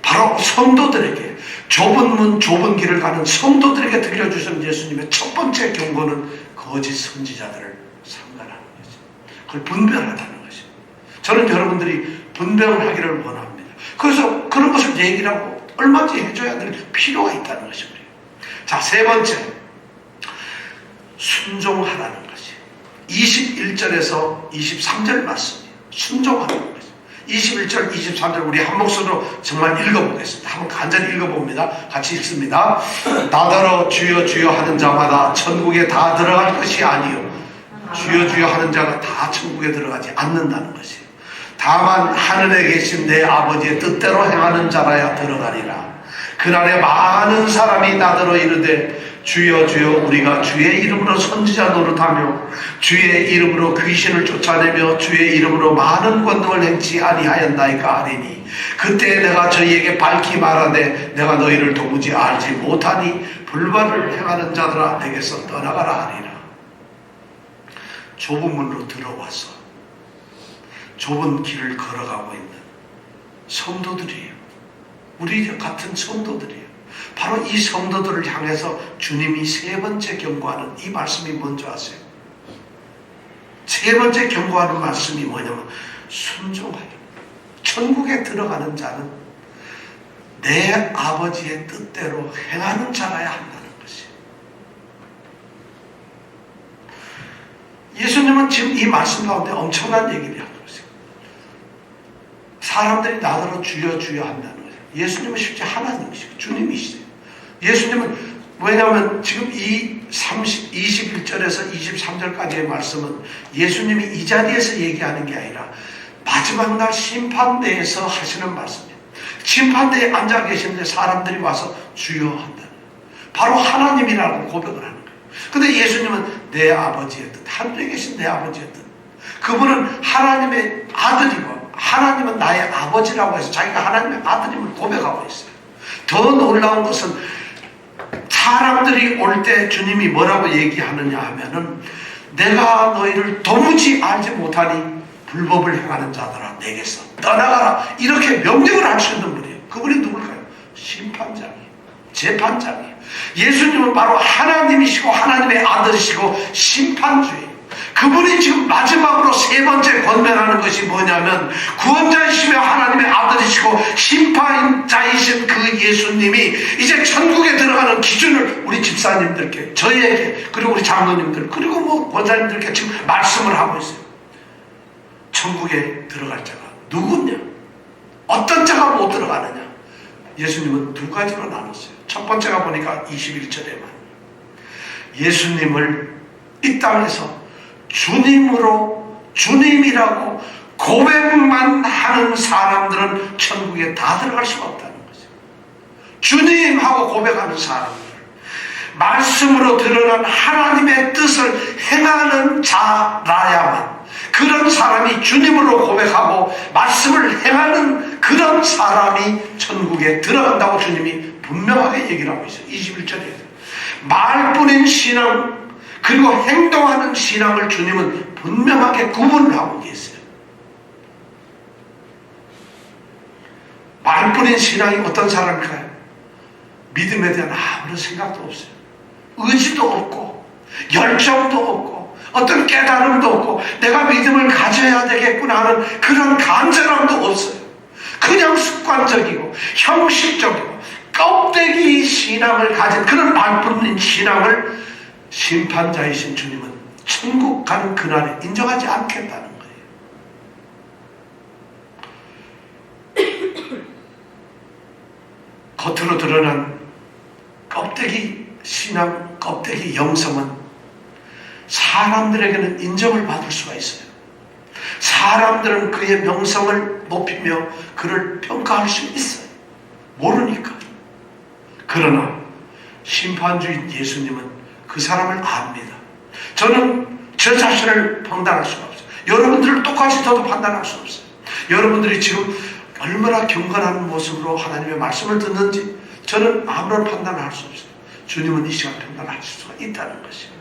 바로 성도들에게 좁은 문 좁은 길을 가는 성도들에게 들려주시는 예수님의 첫 번째 경고는 거짓 선지자들을 상관하는 거죠. 그걸 분별하다는 것이죠. 저는 여러분들이 분별을 하기를 원합니다. 그래서 그런 것을 얘기를 하고 얼마든지 해줘야 될 필요가 있다는 것입니다. 자, 세 번째, 순종하라는 것이에요. 21절에서 23절 말씀이에요. 순종하라는 것이에요. 21절, 23절 우리 한 목소리로 정말 읽어보겠습니다. 한번 간절히 읽어봅니다. 같이 읽습니다. 나더러 주여 주여 하는 자마다 천국에 다 들어갈 것이 아니요 주여 주여 하는 자가 다 천국에 들어가지 않는다는 것이에요. 다만 하늘에 계신 내 아버지의 뜻대로 행하는 자라야 들어가리라. 그날에 많은 사람이 나더러 이르되 주여 주여 우리가 주의 이름으로 선지자 노릇하며 주의 이름으로 귀신을 쫓아내며 주의 이름으로 많은 권능을 행치 아니하였나이까 하리니 그때 내가 저희에게 밝히 말하되 내가 너희를 도무지 알지 못하니 불법을 행하는 자들아 내게서 떠나가라 하리라. 좁은 문으로 들어와서 좁은 길을 걸어가고 있는 성도들이에요. 우리 같은 성도들이에요. 바로 이 성도들을 향해서 주님이 세 번째 경고하는 이 말씀이 뭔지 아세요? 세 번째 경고하는 말씀이 뭐냐면 순종하라. 천국에 들어가는 자는 내 아버지의 뜻대로 행하는 자라야 한다는 것이에요. 예수님은 지금 이 말씀 가운데 엄청난 얘기를 하는 거죠. 사람들이 나더러 주여 주여 한다는 거죠. 예수님은 실제 하나님이시고 주님이시세요. 예수님은 왜냐하면 지금 이 21절에서 23절까지의 말씀은 예수님이 이 자리에서 얘기하는 게 아니라 마지막 날 심판대에서 하시는 말씀이에요. 심판대에 앉아 계시는데 사람들이 와서 주여 한다는 거예요. 바로 하나님이라고 고백을 하는 거예요. 근데 예수님은 내 아버지의 뜻, 하늘에 계신 내 아버지의 뜻, 그분은 하나님의 아들이고 하나님은 나의 아버지라고 해서 자기가 하나님의 아들임을 고백하고 있어요. 더 놀라운 것은 사람들이 올 때 주님이 뭐라고 얘기하느냐 하면은 내가 너희를 도무지 알지 못하니 불법을 행하는 자들아 내게서 떠나가라, 이렇게 명령을 할 수 있는 분이에요. 그분이 누굴까요? 심판장이에요. 재판장이에요. 예수님은 바로 하나님이시고 하나님의 아들이시고 심판주예요. 그분이 지금 마지막으로 세 번째 권면하는 것이 뭐냐면 구원자이시며 하나님의 아들이시고 심판자이신 그 예수님이 이제 천국에 들어가는 기준을 우리 집사님들께, 저희에게, 그리고 우리 장로님들, 그리고 뭐 권사님들께 지금 말씀을 하고 있어요. 천국에 들어갈 자가 누구냐? 어떤 자가 못 들어가느냐? 예수님은 두 가지로 나눴어요. 첫 번째가 보니까 21절에만 예수님을 이 땅에서 주님이라고 고백만 하는 사람들은 천국에 다 들어갈 수가 없다는 거죠. 주님하고 고백하는 사람들, 말씀으로 드러난 하나님의 뜻을 행하는 자라야만, 그런 사람이 주님으로 고백하고 말씀을 행하는 그런 사람이 천국에 들어간다고 주님이 분명하게 얘기를 하고 있어요. 21절에 말뿐인 신앙 그리고 행동하는 신앙을 주님은 분명하게 구분을 하고 계세요. 말뿐인 신앙이 어떤 사람일까요? 믿음에 대한 아무런 생각도 없어요. 의지도 없고 열정도 없고 어떤 깨달음도 없고 내가 믿음을 가져야 되겠구나 하는 그런 간절함도 없어요. 그냥 습관적이고 형식적이고 껍데기 신앙을 가진 그런 말뿐인 신앙을 심판자이신 주님은 천국 가는 그날에 인정하지 않겠다는 거예요. 겉으로 드러난 껍데기 신앙, 껍데기 영성은 사람들에게는 인정을 받을 수가 있어요. 사람들은 그의 명성을 높이며 그를 평가할 수 있어요. 모르니까. 그러나 심판주인 예수님은 그 사람을 압니다. 저는 저 자신을 판단할 수가 없어요. 여러분들을 똑같이 저도 판단할 수 없어요. 여러분들이 지금 얼마나 경건한 모습으로 하나님의 말씀을 듣는지 저는 아무런 판단을 할 수 없어요. 주님은 이 시간 판단할 수가 있다는 것이에요.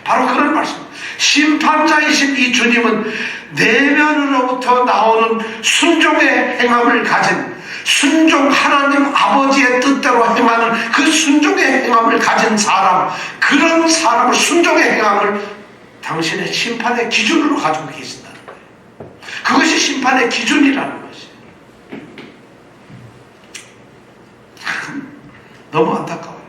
바로 그런 말씀. 심판자이신 이 주님은 내면으로부터 나오는 순종의 행함을 가진, 순종 하나님 아버지의 뜻대로 행하는 그 순종의 행함을 가진 사람, 그런 사람을, 순종의 행함을 당신의 심판의 기준으로 가지고 계신다는 거예요. 그것이 심판의 기준이라는 것이에요. 너무 안타까워요.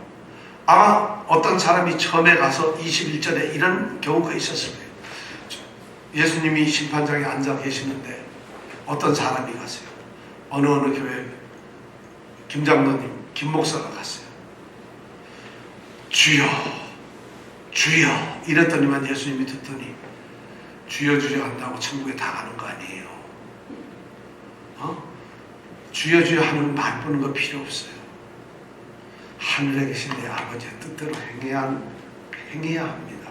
아마 어떤 사람이 처음에 가서 21절에 이런 경우가 있었을 거예요. 예수님이 심판장에 앉아 계시는데 어떤 사람이 갔어요. 어느 교회 김장로님, 김목사가 갔어요. 주여 주여 이랬더니만 예수님이 듣더니 주여 주여 한다고 천국에 다 가는 거 아니에요. 주여 주여 하는 말 보는 거 필요 없어요. 하늘에 계신 내 아버지의 뜻대로 행해야 합니다.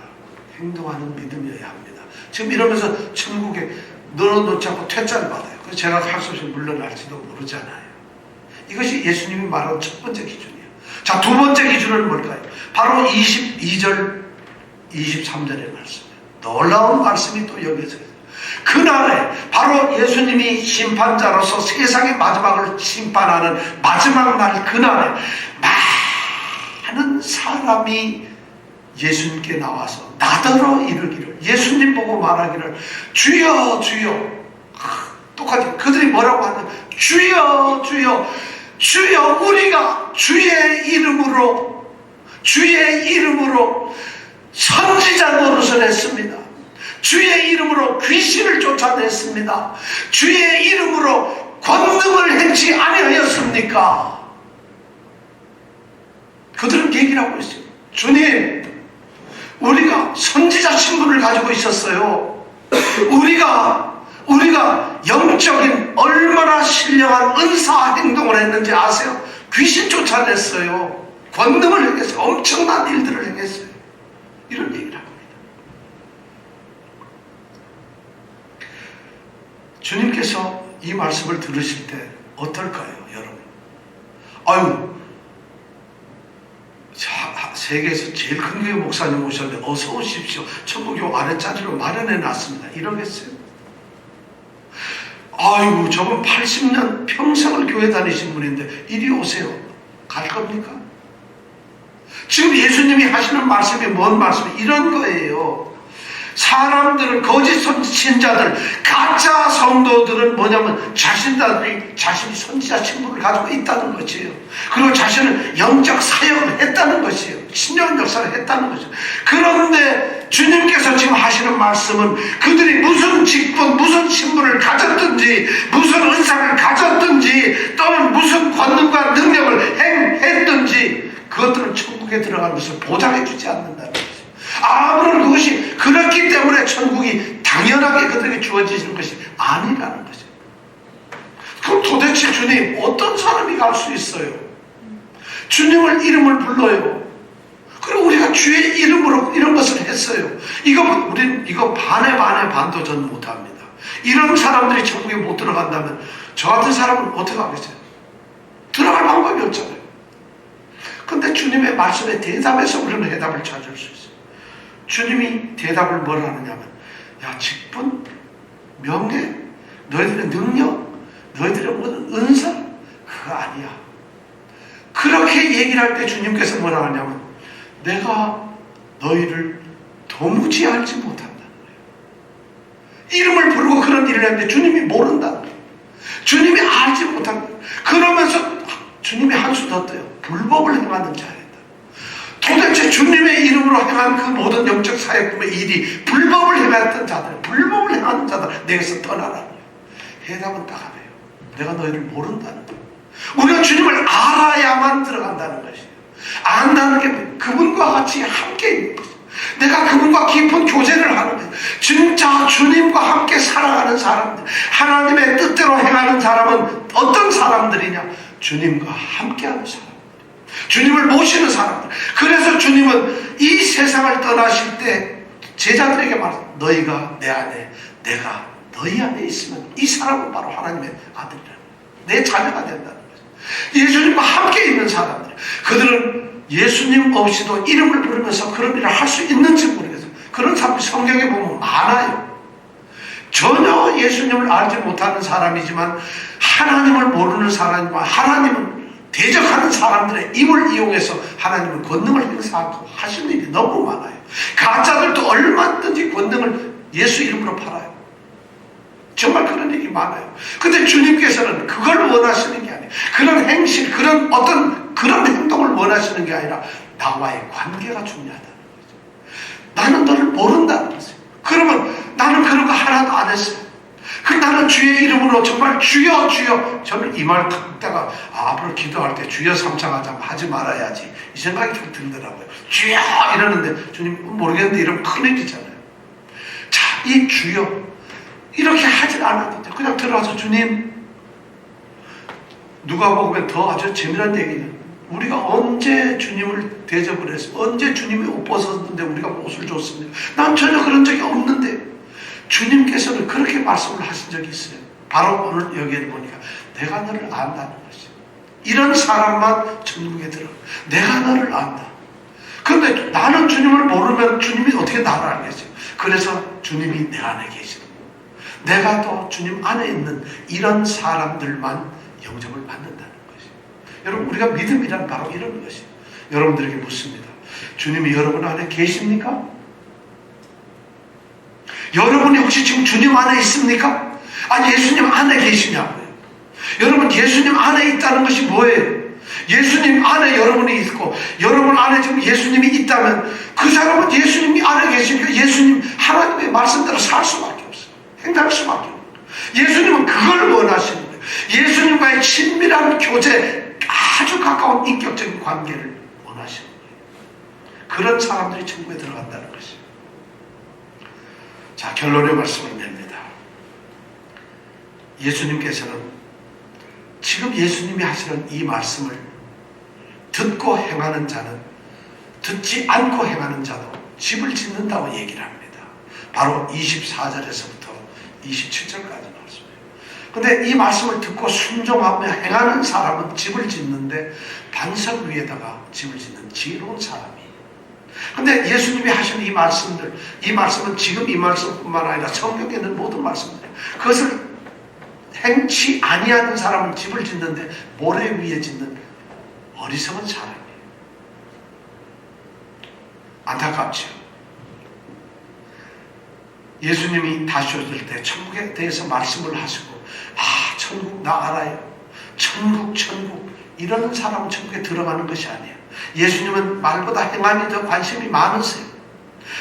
행동하는 믿음이어야 합니다. 지금 이러면서 천국에 넣어놓지 않고 퇴짜를 받아요. 그래서 제가 할 수 없이 물러날지도 모르잖아요. 이것이 예수님이 말한 첫 번째 기준이에요. 자, 두 번째 기준은 뭘까요? 바로 22절, 23절의 말씀이에요. 놀라운 말씀이 또 여기서 있어요. 그날에 바로 예수님이 심판자로서 세상의 마지막을 심판하는 마지막 날, 그날에 많은 사람이 예수님께 나와서 나더러 이르기를, 예수님 보고 말하기를 주여 주여. 똑같이 그들이 뭐라고 하냐, 주여 주여 주여, 우리가 주의 이름으로 선지자 노릇을 했습니다. 주의 이름으로 귀신을 쫓아냈습니다. 주의 이름으로 권능을 행치 아니하였습니까? 그들은 얘기를 하고 있어요. 주님, 우리가 선지자 신분을 가지고 있었어요. 우리가 영적인 얼마나 신령한 은사 행동을 했는지 아세요? 귀신 쫓아냈어요. 권능을 행했어요. 엄청난 일들을 행했어요. 이런 얘기를 합니다. 주님께서 이 말씀을 들으실 때 어떨까요, 여러분? 아유, 세계에서 제일 큰 교회 목사님 오셨는데 어서 오십시오. 천국 요 아랫자리로 마련해 놨습니다. 이러겠어요? 아유, 저분 80년 평생을 교회 다니신 분인데 이리 오세요. 갈 겁니까? 지금 예수님이 하시는 말씀이 뭔 말씀이 이런 거예요. 사람들은, 거짓 신자들, 가짜 성도들은 뭐냐면 자신이 선지자 신분을 가지고 있다는 것이에요. 그리고 자신은 영적 사역을 했다는 것이에요. 신령 역사를 했다는 것이에요. 그런데 주님께서 지금 하시는 말씀은 그들이 무슨 직분, 무슨 신분을 가졌든지, 무슨 은사를 가졌든지, 또는 무슨 권능과 능력을 행했든지 그것들은 천국에 들어가는 것을 보장해 주지 않는다는 거죠. 아무런 그것이 그렇기 때문에 천국이 당연하게 그들에게 주어지는 것이 아니라는 거죠. 그럼 도대체 주님, 어떤 사람이 갈 수 있어요? 주님을 이름을 불러요. 그리고 우리가 주의 이름으로 이런 것을 했어요. 우린 이거 반에 반도 전 못합니다. 이런 사람들이 천국에 못 들어간다면 저 같은 사람은 어떻게 하겠어요? 들어갈 방법이 없잖아요. 근데 주님의 말씀에 대답해서 우리는 해답을 찾을 수 있어요. 주님이 대답을 뭘 하느냐면, 야, 직분, 명예, 너희들의 능력, 너희들의 모든 은사, 그거 아니야. 그렇게 얘기를 할 때 주님께서 뭐라 하냐면, 내가 너희를 도무지 알지 못한다는 거예요. 이름을 부르고 그런 일을 했는데 주님이 모른다는 거예요. 주님이 알지 못한다. 그러면서 주님이 한 수 더 떠요. 불법을 행하는 자였다. 도대체 주님의 이름으로 행한 그 모든 영적 사역의 일이 불법을 행했던 자들, 불법을 행하는 자들, 내게서 떠나라는 거예요. 해답은 딱 하네요. 내가 너희를 모른다는 거예요. 우리가 주님을 알아야만 들어간다는 것이에요. 안다는 게 그분과 같이 함께 있는 거죠. 내가 그분과 깊은 교제를 하는 거예요. 진짜 주님과 함께 살아가는 사람들, 하나님의 뜻대로 행하는 사람은 어떤 사람들이냐? 주님과 함께하는 사람들, 주님을 모시는 사람들. 그래서 주님은 이 세상을 떠나실 때 제자들에게 말합니다. 너희가 내 안에, 내가 너희 안에 있으면 이 사람은 바로 하나님의 아들이라, 내 자녀가 된다는 거죠. 예수님과 함께 있는 사람들, 그들은 예수님 없이도 이름을 부르면서 그런 일을 할 수 있는지 모르겠어요. 그런 사람이 성경에 보면 많아요. 전혀 예수님을 알지 못하는 사람이지만 하나님을 모르는 사람과 하나님을 대적하는 사람들의 입을 이용해서 하나님은 권능을 행사하고 하시는 일이 너무 많아요. 가짜들도 얼마든지 권능을 예수 이름으로 팔아요. 정말 그런 일이 많아요. 근데 주님께서는 그걸 원하시는 게 아니에요. 그런 행실, 그런 행동을 원하시는 게 아니라 나와의 관계가 중요하다는 거죠. 나는 너를 모른다는 거죠. 그러면 나는 그런 거 하나도 안 했어요. 나는 주의 이름으로 정말 주여 주여, 저는 이 말 듣다가 앞으로 기도할 때 주여 삼창하자 하지 말아야지 이 생각이 좀 들더라고요. 주여 이러는데 주님 모르겠는데 이러면 큰일이잖아요. 자, 이 주여 이렇게 하지 않아도 돼요. 그냥 들어와서 주님, 누가 보면 더 아주 재미난 얘기는 우리가 언제 주님을 대접을 해서 언제 주님이 옷 벗었는데 우리가 옷을 줬습니까? 난 전혀 그런 적이 없는데 주님께서는 그렇게 말씀을 하신 적이 있어요. 바로 오늘 여기에 보니까 내가 너를 안다는 것이, 이런 사람만 천국에 들어. 내가 너를 안다. 그런데 나는 주님을 모르면 주님이 어떻게 나를 알겠어요? 그래서 주님이 내 안에 계시는 거예요. 내가 또 주님 안에 있는 이런 사람들만 영접을 받는다는 것이에요. 여러분, 우리가 믿음이란 바로 이런 것이에요. 여러분들에게 묻습니다. 주님이 여러분 안에 계십니까? 여러분이 혹시 지금 주님 안에 있습니까? 아니, 예수님 안에 계시냐고요. 여러분, 예수님 안에 있다는 것이 뭐예요? 예수님 안에 여러분이 있고 여러분 안에 지금 예수님이 있다면 그 사람은 예수님이 안에 계시니까 예수님 하나님의 말씀대로 살 수밖에 없어요. 행할 수밖에 없어요. 예수님은 그걸 원하시는 거예요. 예수님과의 친밀한 교제, 아주 가까운 인격적인 관계를 원하시는 거예요. 그런 사람들이 천국에 들어간다는 것이에요. 자, 결론의 말씀을 냅니다. 예수님께서는 지금 예수님이 하시는 이 말씀을 듣고 행하는 자는 듣지 않고 행하는 자도 집을 짓는다고 얘기를 합니다. 바로 24절에서부터 27절까지 말씀이에요. 근데 이 말씀을 듣고 순종하며 행하는 사람은 집을 짓는데 반석 위에다가 집을 짓는 지혜로운 사람이에요. 근데 예수님이 하시는 이 말씀들, 이 말씀은 지금 이 말씀뿐만 아니라 성경에 있는 모든 말씀들이에요. 그것을 행치 아니하는 사람은 집을 짓는데 모래 위에 짓는 어리석은 사람이에요. 안타깝죠. 예수님이 다시 오실 때 천국에 대해서 말씀을 하시고 천국 나 알아요. 천국 이러는 사람은 천국에 들어가는 것이 아니에요. 예수님은 말보다 행함에 더 관심이 많으세요.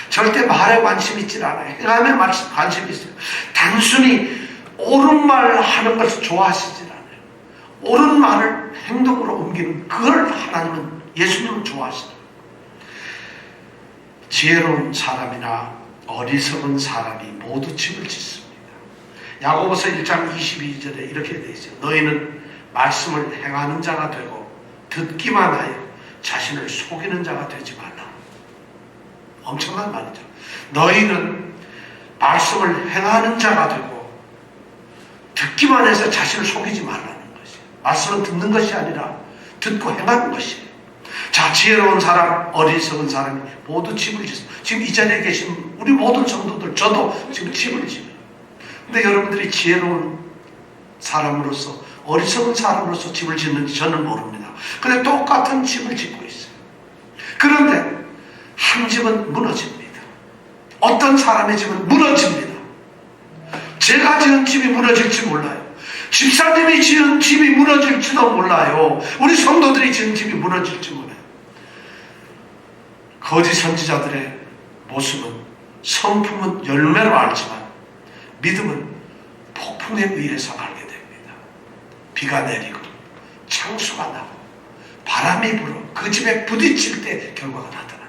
절대 말에 관심이 있지 않아요. 행함에 관심이 있어요. 단순히 옳은 말 하는 것을 좋아하시지 않아요. 옳은 말을 행동으로 옮기는 그걸 하나님은, 예수님은 좋아하시죠. 지혜로운 사람이나 어리석은 사람이 모두 집을 짓습니다. 야고보서 1장 22절에 이렇게 되어 있어요. 너희는 말씀을 행하는 자가 되고 듣기만 하여 자신을 속이는 자가 되지 말라. 엄청난 말이죠. 너희는 말씀을 행하는 자가 되고 듣기만 해서 자신을 속이지 말라는 것이에요. 말씀은 듣는 것이 아니라 듣고 행하는 것이에요. 자, 지혜로운 사람, 어리석은 사람이 모두 집을 짓습니다. 지금 이 자리에 계신 우리 모든 성도들, 저도 지금 집을 지어요. 근데 여러분들이 지혜로운 사람으로서, 어리석은 사람으로서 집을 짓는지 저는 모릅니다. 근데 똑같은 집을 짓고 있어요. 그런데 한 집은 무너집니다. 어떤 사람의 집은 무너집니다. 제가 지은 집이 무너질지 몰라요. 집사님이 지은 집이 무너질지도 몰라요. 우리 성도들이 지은 집이 무너질지 몰라요. 거짓 선지자들의 모습은, 성품은 열매로 알지만 믿음은 폭풍에 의해서 알게 됩니다. 비가 내리고 창수가 나고 바람이 불어 그 집에 부딪힐 때 결과가 나타납니다.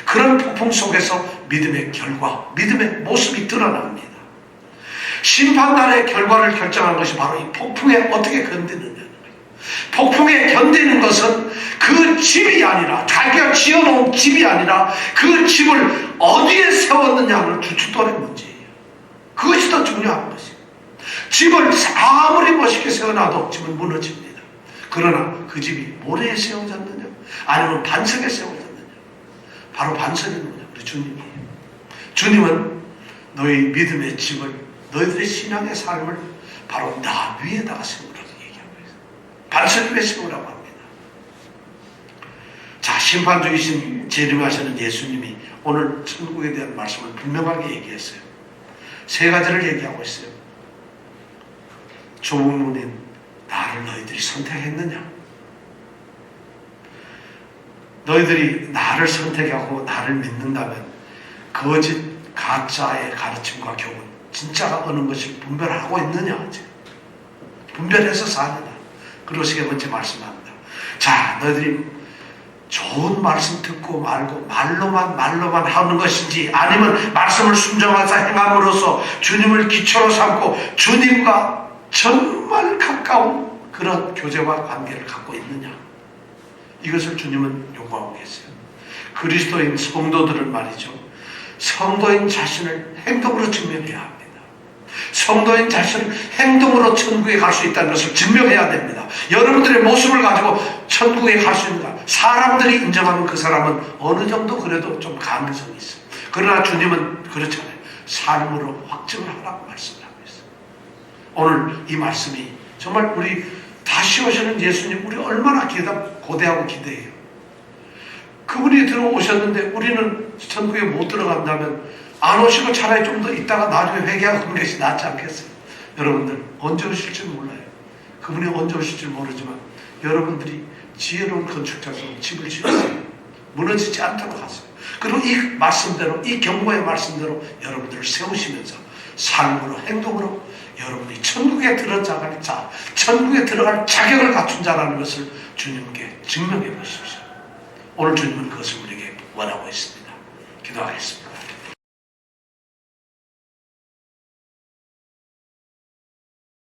그런 폭풍 속에서 믿음의 결과, 믿음의 모습이 드러납니다. 심판날의 결과를 결정한 것이 바로 이 폭풍에 어떻게 견디느냐는 거예요. 폭풍에 견디는 것은 그 집이 아니라, 자기가 지어놓은 집이 아니라 그 집을 어디에 세웠느냐는 주춧돌의 문제예요. 그것이 더 중요한 것이에요. 집을 아무리 멋있게 세워놔도 집은 무너집니다. 그러나 그 집이 모래에 세워졌느냐 아니면 반석에 세워졌느냐, 바로 반석이 누구냐? 우리 주님이에요. 주님은 너희 믿음의 집을, 너희들의 신앙의 삶을 바로 나 위에다가 세우라고 얘기하고 있어요. 반석 위에 세우라고 합니다. 자, 심판주이신 재림하시는 예수님이 오늘 천국에 대한 말씀을 분명하게 얘기했어요. 세 가지를 얘기하고 있어요. 좁은 문인 나를 너희들이 선택했느냐? 너희들이 나를 선택하고 나를 믿는다면 거짓 가짜의 가르침과 교훈, 진짜가 어느 것을 분별하고 있느냐? 분별해서 사느냐? 그러시게 먼저 말씀합니다. 자, 너희들이 좋은 말씀 듣고 말고 말로만 하는 것인지, 아니면 말씀을 순종하사 행함으로써 주님을 기초로 삼고 주님과 정말 가까운 그런 교제와 관계를 갖고 있느냐? 이것을 주님은 요구하고 계세요. 그리스도인 성도들은 말이죠, 성도인 자신을 행동으로 증명해야 합니다. 성도인 자신은 행동으로 천국에 갈 수 있다는 것을 증명해야 됩니다. 여러분들의 모습을 가지고 천국에 갈 수 있는가? 사람들이 인정하면 그 사람은 어느 정도 그래도 좀 가능성이 있어요. 그러나 주님은 그렇잖아요. 삶으로 확증을 하라고 말씀을 하고 있어요. 오늘 이 말씀이 정말 우리 다시 오시는 예수님, 우리 얼마나 고대하고 기대해요. 그분이 들어오셨는데 우리는 천국에 못 들어간다면 안 오시고 차라리 좀 더 있다가 나중에 회개하고 그런 것이 낫지 않겠어요? 여러분들 언제 오실지 몰라요. 그분이 언제 오실지 모르지만 여러분들이 지혜로운 건축자처럼 집을 지었어요. 무너지지 않도록 하세요. 그리고 이 말씀대로, 이 경고의 말씀대로 여러분들을 세우시면서 삶으로, 행동으로 여러분이 천국에 들어갈 자, 천국에 들어갈 자격을 갖춘 자라는 것을 주님께 증명해 보십시오. 오늘 주님은 그것을 우리에게 원하고 있습니다. 기도하겠습니다.